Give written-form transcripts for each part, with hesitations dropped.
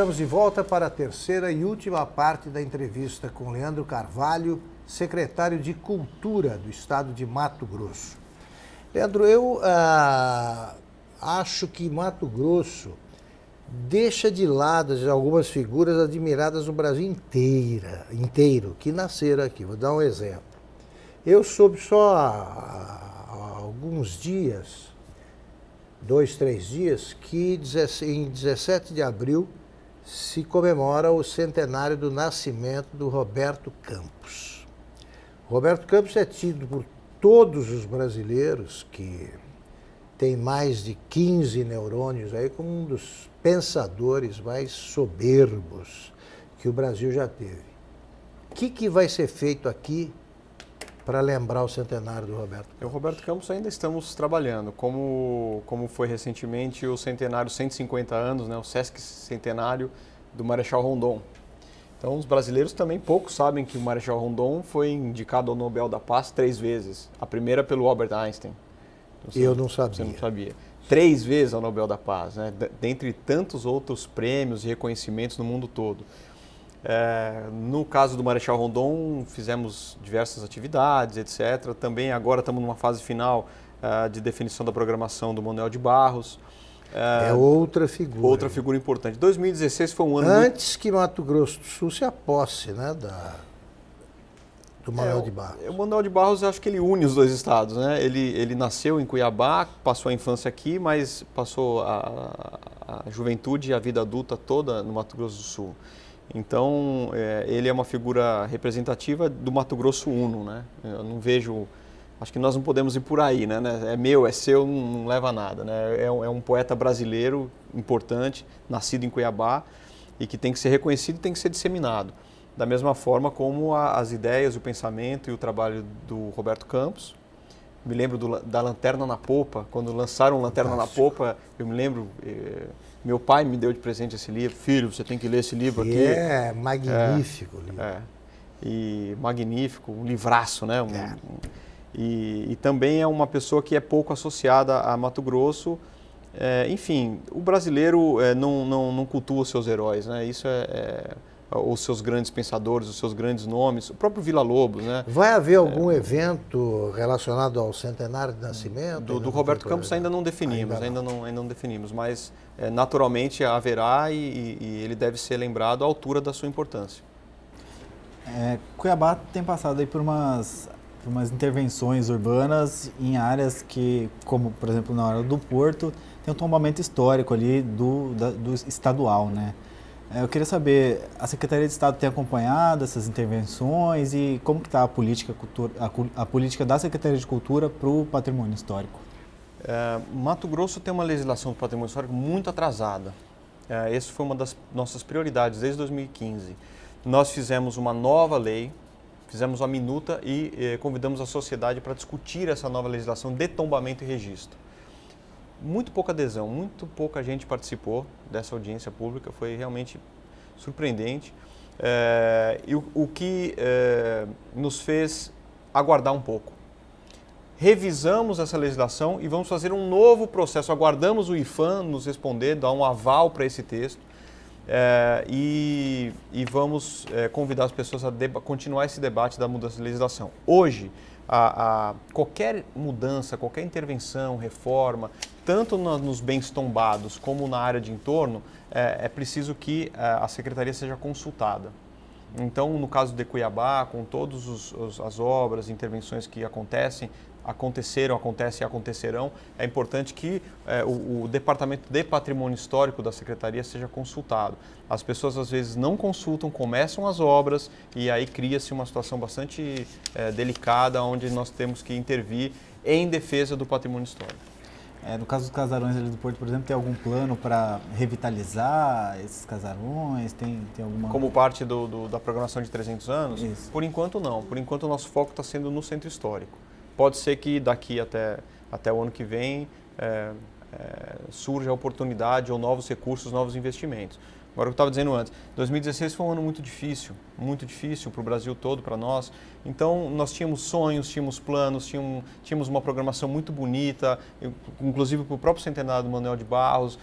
Estamos de volta para a terceira e última parte da entrevista com Leandro Carvalho, secretário de Cultura do Estado de Mato Grosso. Leandro, eu acho que Mato Grosso deixa de lado algumas figuras admiradas no Brasil inteiro, que nasceram aqui. Vou dar um exemplo. Eu soube só há alguns dias, 2, 3 dias, que em 17 de abril se comemora o centenário do nascimento do Roberto Campos. Roberto Campos é tido por todos os brasileiros, que tem mais de 15 neurônios aí, como um dos pensadores mais soberbos que o Brasil já teve. O que vai ser feito aqui para lembrar o centenário do Roberto Campos? O Roberto Campos ainda estamos trabalhando, como foi recentemente o centenário 150 anos, né, o Sesc Centenário do Marechal Rondon. Então os brasileiros também pouco sabem que o Marechal Rondon foi indicado ao Nobel da Paz 3 vezes. A primeira pelo Albert Einstein. Eu não sabia. Você não sabia. 3 vezes ao Nobel da Paz, né, dentre tantos outros prêmios e reconhecimentos no mundo todo. No caso do Marechal Rondon, fizemos diversas atividades, etc. Também agora estamos numa fase final de definição da programação do Manuel de Barros. É outra figura. Outra figura importante. 2016 foi um ano... Antes que Mato Grosso do Sul se aposse, né, do Manuel de Barros. O Manuel de Barros, eu acho que ele une os dois estados, né? Ele nasceu em Cuiabá, passou a infância aqui, mas passou a juventude e a vida adulta toda no Mato Grosso do Sul. Então, ele é uma figura representativa do Mato Grosso Uno, né? Eu não vejo... Acho que nós não podemos ir por aí, né? É meu, é seu, não leva a nada, né? É um poeta brasileiro importante, nascido em Cuiabá, e que tem que ser reconhecido e tem que ser disseminado. Da mesma forma como as ideias, o pensamento e o trabalho do Roberto Campos. Me lembro da Lanterna na Popa, quando lançaram Lanterna na Popa, eu me lembro... Meu pai me deu de presente esse livro. Filho, você tem que ler esse livro aqui. É magnífico o livro. E magnífico, um livraço, né? E também é uma pessoa que é pouco associada a Mato Grosso. Enfim, o brasileiro não cultua os seus heróis, né? Isso os seus grandes pensadores, os seus grandes nomes, o próprio Villa-Lobos, né? Vai haver algum evento relacionado ao centenário de nascimento? Do Roberto Campos ainda não definimos, ainda não definimos, mas naturalmente haverá e ele deve ser lembrado à altura da sua importância. Cuiabá tem passado aí por umas intervenções urbanas em áreas que, como por exemplo na área do Porto, tem um tombamento histórico ali do estadual, né? Eu queria saber, a Secretaria de Estado tem acompanhado essas intervenções e como que está a política da Secretaria de Cultura para o patrimônio histórico? Mato Grosso tem uma legislação do patrimônio histórico muito atrasada. Essa foi uma das nossas prioridades desde 2015. Nós fizemos uma nova lei, fizemos uma minuta e convidamos a sociedade para discutir essa nova legislação de tombamento e registro. Muito pouca adesão, muito pouca gente participou dessa audiência pública, foi realmente surpreendente. E o que nos fez aguardar um pouco. Revisamos essa legislação e vamos fazer um novo processo. Aguardamos o IPHAN nos responder, dar um aval para esse texto e vamos convidar as pessoas a continuar esse debate da mudança de legislação. Hoje, qualquer mudança, qualquer intervenção, reforma, tanto nos bens tombados como na área de entorno, é preciso que a Secretaria seja consultada. Então, no caso de Cuiabá, com todas as obras, intervenções que aconteceram, acontecem e acontecerão, é importante que o Departamento de Patrimônio Histórico da Secretaria seja consultado. As pessoas às vezes não consultam, começam as obras e aí cria-se uma situação bastante delicada, onde nós temos que intervir em defesa do patrimônio histórico. No caso dos casarões ali do Porto, por exemplo, tem algum plano para revitalizar esses casarões? Tem alguma... Como parte da programação de 300 anos? Isso. Por enquanto não. Por enquanto o nosso foco está sendo no centro histórico. Pode ser que daqui até o ano que vem surja a oportunidade ou novos recursos, novos investimentos. Agora, o que eu estava dizendo antes, 2016 foi um ano muito difícil para o Brasil todo, para nós. Então, nós tínhamos sonhos, tínhamos planos, tínhamos uma programação muito bonita, inclusive para o próprio centenário do Manuel de Barros.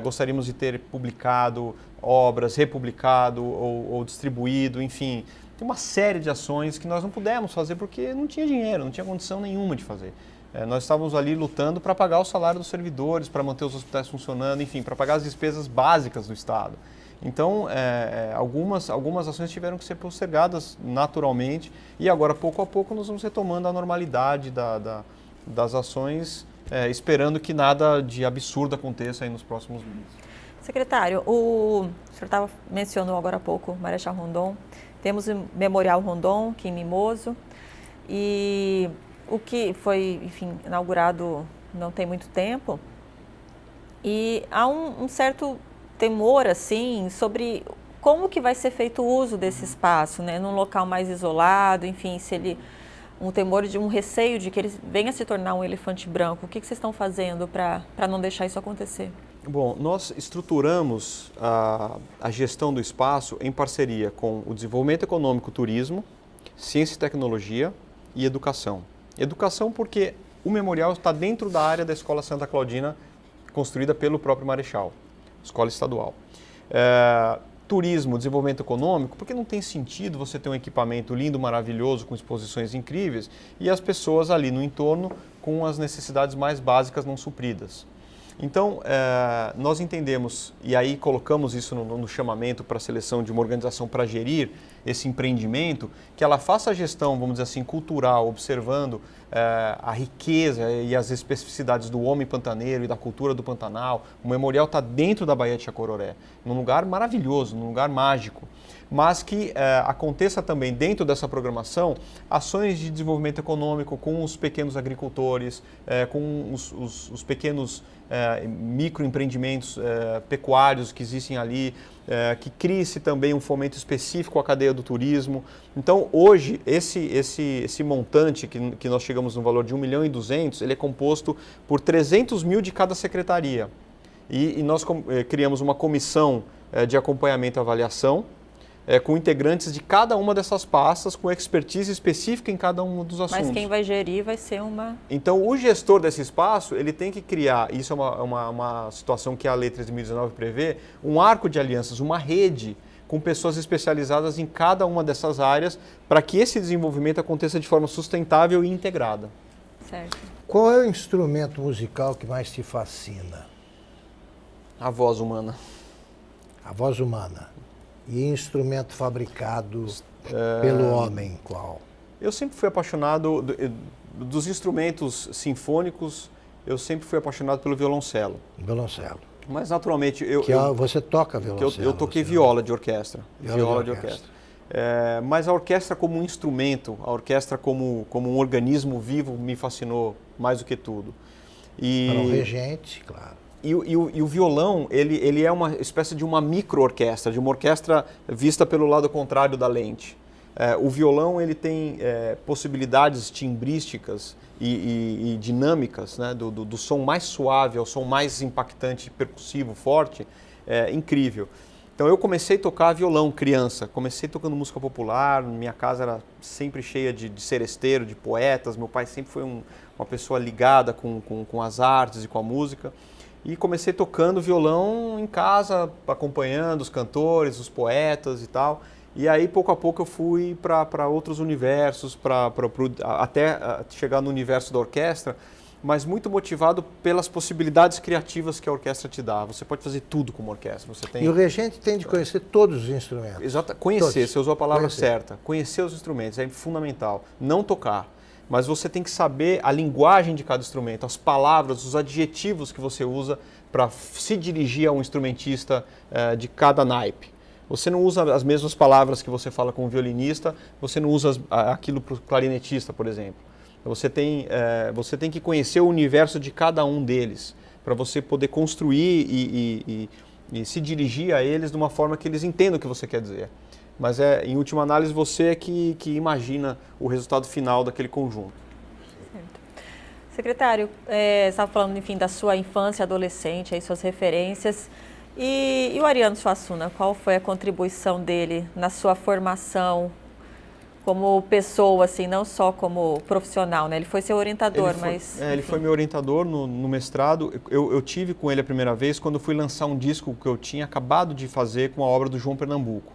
Gostaríamos de ter publicado obras, republicado ou distribuído, enfim. Tem uma série de ações que nós não pudemos fazer porque não tinha dinheiro, não tinha condição nenhuma de fazer. Nós estávamos ali lutando para pagar o salário dos servidores, para manter os hospitais funcionando, enfim, para pagar as despesas básicas do Estado. Então, algumas ações tiveram que ser postergadas naturalmente e agora, pouco a pouco, nós vamos retomando a normalidade das ações, esperando que nada de absurdo aconteça aí nos próximos meses. Secretário, o senhor mencionou agora há pouco Marechal Rondon, temos o Memorial Rondon, aqui em Mimoso, e o que foi, enfim, inaugurado não tem muito tempo, e há um certo temor, assim, sobre como que vai ser feito o uso desse espaço, né, num local mais isolado, enfim, se ele, um temor, um receio de que ele venha a se tornar um elefante branco. O que vocês estão fazendo para não deixar isso acontecer? Bom, nós estruturamos a gestão do espaço em parceria com o desenvolvimento econômico, turismo, ciência e tecnologia e educação. Educação porque o memorial está dentro da área da Escola Santa Claudina, construída pelo próprio Marechal, escola estadual. Turismo, desenvolvimento econômico, porque não tem sentido você ter um equipamento lindo, maravilhoso, com exposições incríveis e as pessoas ali no entorno com as necessidades mais básicas não supridas. Então, nós entendemos, e aí colocamos isso no chamamento para a seleção de uma organização para gerir esse empreendimento, que ela faça a gestão, vamos dizer assim, cultural, observando a riqueza e as especificidades do homem pantaneiro e da cultura do Pantanal. O memorial está dentro da Baía de Chacororé, num lugar maravilhoso, num lugar mágico, mas que aconteça também dentro dessa programação ações de desenvolvimento econômico com os pequenos agricultores, com os pequenos microempreendimentos pecuários que existem ali, que crie-se também um fomento específico à cadeia do turismo. Então, hoje, esse montante que nós chegamos no valor de 1.200.000, ele é composto por 300 mil de cada secretaria. E nós criamos uma comissão de acompanhamento e avaliação, com integrantes de cada uma dessas pastas, com expertise específica em cada um dos assuntos. Mas quem vai gerir vai ser uma... Então, o gestor desse espaço, ele tem que criar, isso é uma situação que a Lei 13.019 prevê, um arco de alianças, uma rede com pessoas especializadas em cada uma dessas áreas, para que esse desenvolvimento aconteça de forma sustentável e integrada. Certo. Qual é o instrumento musical que mais te fascina? A voz humana. A voz humana. E instrumento fabricado pelo homem, qual? Eu sempre fui apaixonado dos instrumentos sinfônicos, eu sempre fui apaixonado pelo violoncelo. Violoncelo. Mas naturalmente você toca violoncelo? Eu toquei viola de orquestra. Viola de orquestra. Mas a orquestra como um instrumento, a orquestra como um organismo vivo me fascinou mais do que tudo. Para um regente, claro. E o violão, ele é uma espécie de uma micro-orquestra, de uma orquestra vista pelo lado contrário da lente. O violão ele tem possibilidades timbrísticas e dinâmicas, né, do som mais suave ao som mais impactante, percussivo, forte, incrível. Então eu comecei a tocar violão criança, comecei tocando música popular, minha casa era sempre cheia de seresteiro, de poetas, meu pai sempre foi uma pessoa ligada com as artes e com a música. E comecei tocando violão em casa, acompanhando os cantores, os poetas e tal. E aí, pouco a pouco, eu fui para outros universos, até chegar no universo da orquestra, mas muito motivado pelas possibilidades criativas que a orquestra te dá. Você pode fazer tudo como orquestra. E o regente tem de conhecer todos os instrumentos. Exato, conhecer, todos. Você usou a palavra certa. Conhecer os instrumentos é fundamental. Não tocar. Mas você tem que saber a linguagem de cada instrumento, as palavras, os adjetivos que você usa para se dirigir a um instrumentista de cada naipe. Você não usa as mesmas palavras que você fala com o violinista, você não usa aquilo para o clarinetista, por exemplo. Você tem que conhecer o universo de cada um deles, para você poder construir e se dirigir a eles de uma forma que eles entendam o que você quer dizer. Mas em última análise, você é que imagina o resultado final daquele conjunto. Certo. Secretário, você estava falando, enfim, da sua infância, adolescente, aí suas referências. E o Ariano Suassuna, qual foi a contribuição dele na sua formação como pessoa, assim, não só como profissional, né? Ele foi seu orientador, mas... ele foi meu orientador no mestrado. Eu tive com ele a primeira vez quando fui lançar um disco que eu tinha acabado de fazer com a obra do João Pernambuco.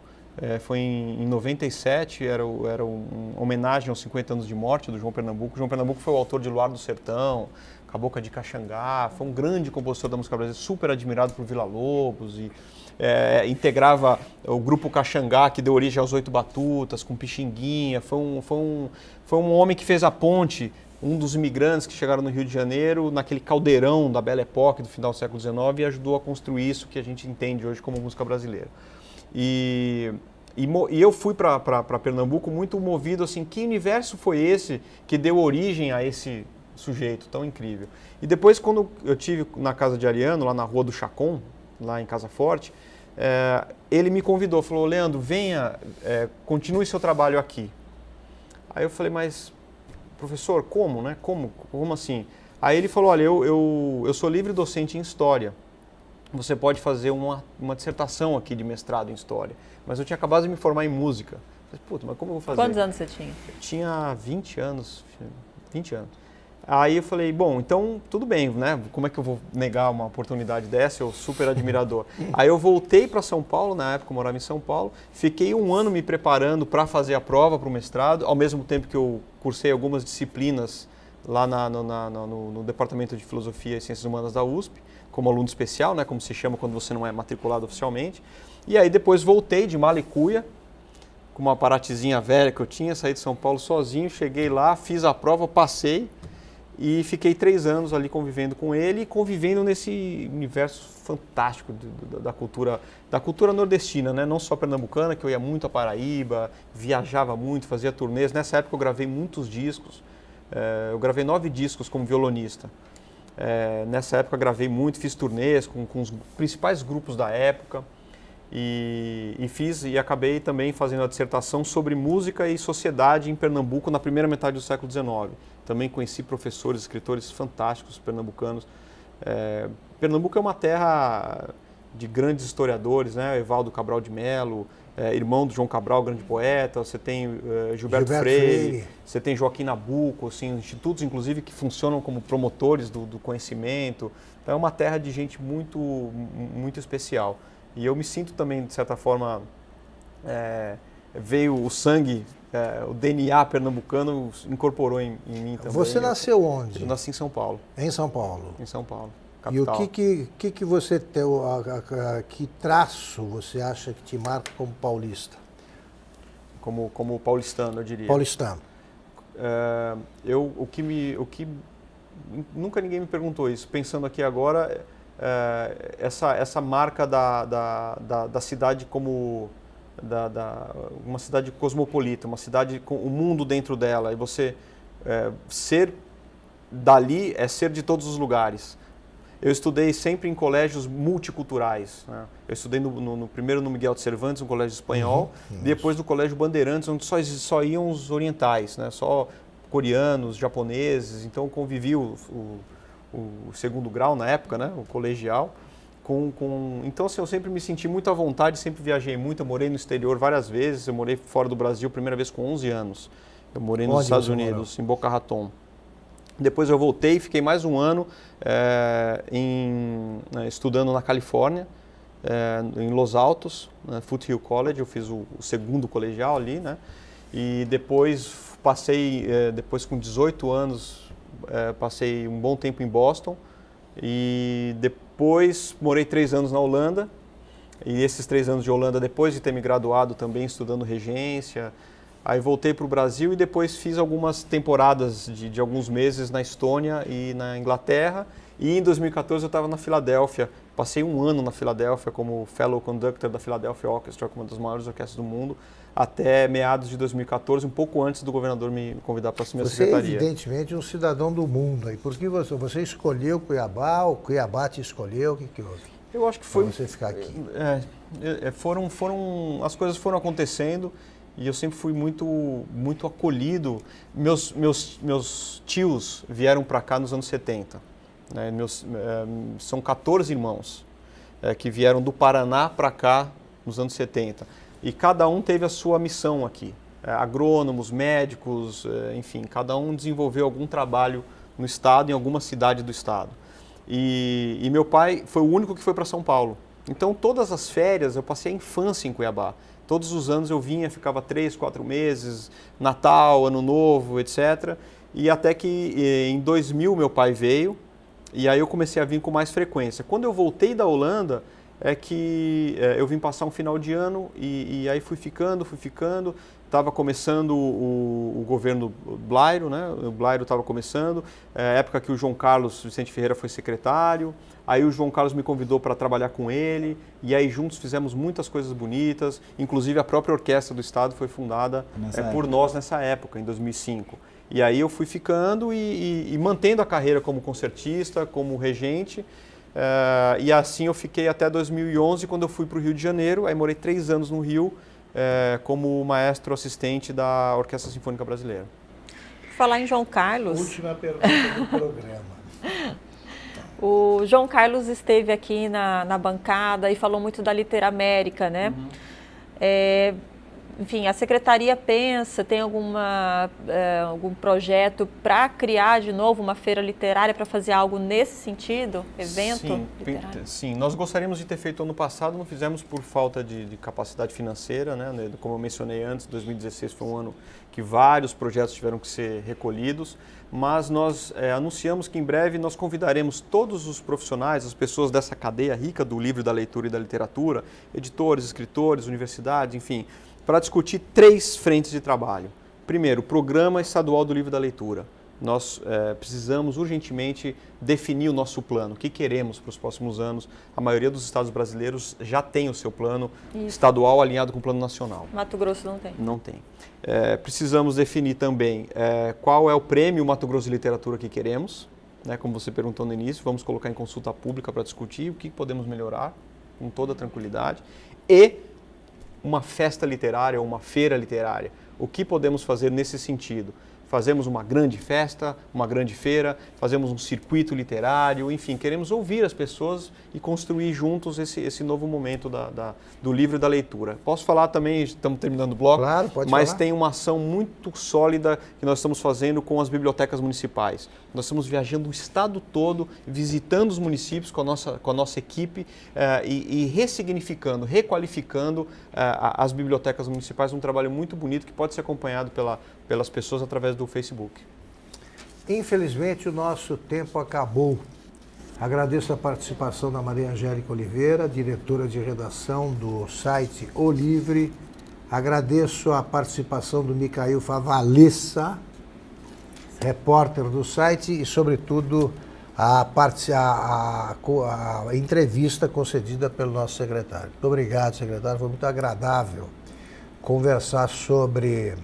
Foi em 97, era uma homenagem aos 50 anos de morte do João Pernambuco. O João Pernambuco foi o autor de Luar do Sertão, Cabocla de Caxangá, foi um grande compositor da música brasileira, super admirado por Villa-Lobos e integrava o grupo Caxangá, que deu origem aos Oito Batutas, com Pixinguinha. Foi um homem que fez a ponte, um dos imigrantes que chegaram no Rio de Janeiro, naquele caldeirão da Belle Époque do final do século XIX, e ajudou a construir isso que a gente entende hoje como música brasileira. E eu fui para Pernambuco muito movido, assim, que universo foi esse que deu origem a esse sujeito tão incrível? E depois, quando eu tive na casa de Ariano, lá na Rua do Chacon, lá em Casa Forte, ele me convidou, falou, Leandro, venha, continue seu trabalho aqui. Aí eu falei, mas, professor, como, né? Como assim? Aí ele falou, olha, eu sou livre docente em História. Você pode fazer uma dissertação aqui de mestrado em História. Mas eu tinha acabado de me formar em Música. Eu falei, puta, mas como eu vou fazer? Quantos anos você tinha? Eu tinha 20 anos. Aí eu falei, bom, então tudo bem, né? Como é que eu vou negar uma oportunidade dessa? Eu super admirador. Aí eu voltei para São Paulo, na época eu morava em São Paulo, fiquei um ano me preparando para fazer a prova para o mestrado, ao mesmo tempo que eu cursei algumas disciplinas lá no Departamento de Filosofia e Ciências Humanas da USP, como aluno especial, né? Como se chama quando você não é matriculado oficialmente. E aí depois voltei de mala e cuia, com uma aparatezinha velha que eu tinha, saí de São Paulo sozinho, cheguei lá, fiz a prova, passei e fiquei 3 anos ali convivendo com ele e convivendo nesse universo fantástico da cultura nordestina, né? Não só pernambucana, que eu ia muito a Paraíba, viajava muito, fazia turnês. Nessa época eu gravei muitos discos, eu gravei 9 discos como violonista. Nessa época gravei muito, fiz turnês com os principais grupos da época. E acabei também fazendo a dissertação sobre música e sociedade em Pernambuco na primeira metade do século XIX. Também conheci professores, escritores fantásticos pernambucanos. Pernambuco é uma terra de grandes historiadores, né? Evaldo Cabral de Melo, irmão do João Cabral, grande poeta. Você tem Gilberto Freire, você tem Joaquim Nabuco, assim, institutos inclusive que funcionam como promotores do conhecimento. Então é uma terra de gente muito, muito especial. E eu me sinto também, de certa forma, veio o sangue, o DNA pernambucano incorporou em mim também. Você nasceu onde? Eu nasci em São Paulo. Em São Paulo. Em São Paulo, capital. E o que você tem, que traço você acha que te marca como paulista? Como paulistano, eu diria. Paulistano. Nunca ninguém me perguntou isso. Pensando aqui agora, essa marca da cidade como uma cidade cosmopolita, uma cidade com o mundo dentro dela, e você ser dali é ser de todos os lugares. Eu estudei sempre em colégios multiculturais, né? Eu estudei primeiro no Miguel de Cervantes, um colégio espanhol, depois no Colégio Bandeirantes, onde só iam os orientais, né? Só coreanos, japoneses. Então convivi o segundo grau na época, né? O colegial. Então, assim, eu sempre me senti muito à vontade, sempre viajei muito. Eu morei no exterior várias vezes. Eu morei fora do Brasil, primeira vez com 11 anos. Eu morei nos Estados Unidos, em Boca Raton. Depois eu voltei, fiquei mais um ano estudando na Califórnia, em Los Altos, na Foothill College. Eu fiz o segundo colegial ali, né? E depois depois com 18 anos, passei um bom tempo em Boston. E depois morei 3 anos na Holanda, e esses 3 anos de Holanda, depois de ter me graduado também estudando regência, aí voltei para o Brasil e depois fiz algumas temporadas de alguns meses na Estônia e na Inglaterra, e em 2014 eu estava na Filadélfia, passei um ano na Filadélfia como Fellow Conductor da Philadelphia Orchestra, uma das maiores orquestras do mundo, até meados de 2014, um pouco antes do governador me convidar para assumir a secretaria. Você é evidentemente um cidadão do mundo. E por que você escolheu Cuiabá, o Cuiabá te escolheu, o que houve? Eu acho que foi... Para você ficar aqui. As coisas foram acontecendo e eu sempre fui muito acolhido. Meus tios vieram para cá nos anos 70. Né? São 14 irmãos. que vieram do Paraná para cá nos anos 70. E cada um teve a sua missão aqui. Agrônomos, médicos, enfim, cada um desenvolveu algum trabalho no estado, em alguma cidade do estado. E meu pai foi o único que foi para São Paulo. Então, todas as férias, eu passei a infância em Cuiabá. Todos os anos eu vinha, ficava 3, 4 meses, Natal, Ano Novo, etc. E até que em 2000 meu pai veio, e aí eu comecei a vir com mais frequência. Quando eu voltei da Holanda, eu vim passar um final de ano e aí fui ficando. Estava começando o governo Blairo, né? O Blairo estava começando, época que o João Carlos Vicente Ferreira foi secretário. Aí o João Carlos me convidou para trabalhar com ele, e aí juntos fizemos muitas coisas bonitas, inclusive a própria Orquestra do Estado foi fundada por nós nessa época, em 2005. E aí eu fui ficando e mantendo a carreira como concertista, como regente, e assim eu fiquei até 2011, quando eu fui para o Rio de Janeiro, aí morei 3 anos no Rio, como maestro assistente da Orquestra Sinfônica Brasileira. Por falar em João Carlos... Última pergunta do programa. O João Carlos esteve aqui na bancada e falou muito da Literamérica, né? Enfim, a secretaria tem algum projeto para criar de novo uma feira literária, para fazer algo nesse sentido? Evento literário? Sim, nós gostaríamos de ter feito ano passado, não fizemos por falta de capacidade financeira, né? Como eu mencionei antes, 2016 foi um ano que vários projetos tiveram que ser recolhidos, mas nós anunciamos que em breve nós convidaremos todos os profissionais, as pessoas dessa cadeia rica do livro, da leitura e da literatura, editores, escritores, universidades, enfim, para discutir 3 frentes de trabalho. Primeiro, o Programa Estadual do Livro e da Leitura. Nós precisamos urgentemente definir o nosso plano, o que queremos para os próximos anos. A maioria dos estados brasileiros já tem o seu plano estadual alinhado com o plano nacional. Mato Grosso não tem. Não tem. Precisamos definir também qual é o prêmio Mato Grosso de Literatura que queremos, né? Como você perguntou no início, vamos colocar em consulta pública para discutir o que podemos melhorar com toda tranquilidade. E uma festa literária ou uma feira literária. O que podemos fazer nesse sentido? Fazemos uma grande festa, uma grande feira, fazemos um circuito literário, enfim, queremos ouvir as pessoas e construir juntos esse novo momento do livro e da leitura. Posso falar também, estamos terminando o bloco, claro, pode mas falar. Tem uma ação muito sólida que nós estamos fazendo com as bibliotecas municipais. Nós estamos viajando o estado todo, visitando os municípios com a nossa equipe e ressignificando, requalificando as bibliotecas municipais, um trabalho muito bonito que pode ser acompanhado pelas pessoas através do Facebook. Infelizmente, o nosso tempo acabou. Agradeço a participação da Maria Angélica Oliveira, diretora de redação do site O Livre. Agradeço a participação do Micael Favalessa, repórter do site, e, sobretudo, a entrevista concedida pelo nosso secretário. Muito obrigado, secretário. Foi muito agradável conversar sobre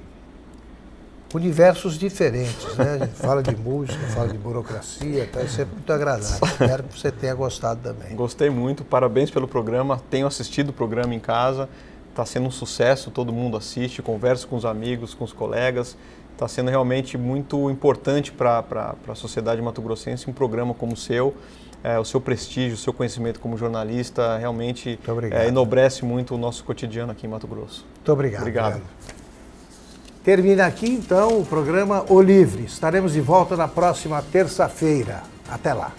universos diferentes, né? A gente fala de música, fala de burocracia, então é sempre muito agradável. Espero que você tenha gostado também. Gostei muito, parabéns pelo programa. Tenho assistido o programa em casa, está sendo um sucesso, todo mundo assiste, converso com os amigos, com os colegas. Está sendo realmente muito importante para a sociedade mato-grossense um programa como o seu. O seu prestígio, o seu conhecimento como jornalista realmente enobrece muito o nosso cotidiano aqui em Mato Grosso. Muito obrigado. Obrigado. Termina aqui, então, o programa O Livre. Estaremos de volta na próxima terça-feira. Até lá.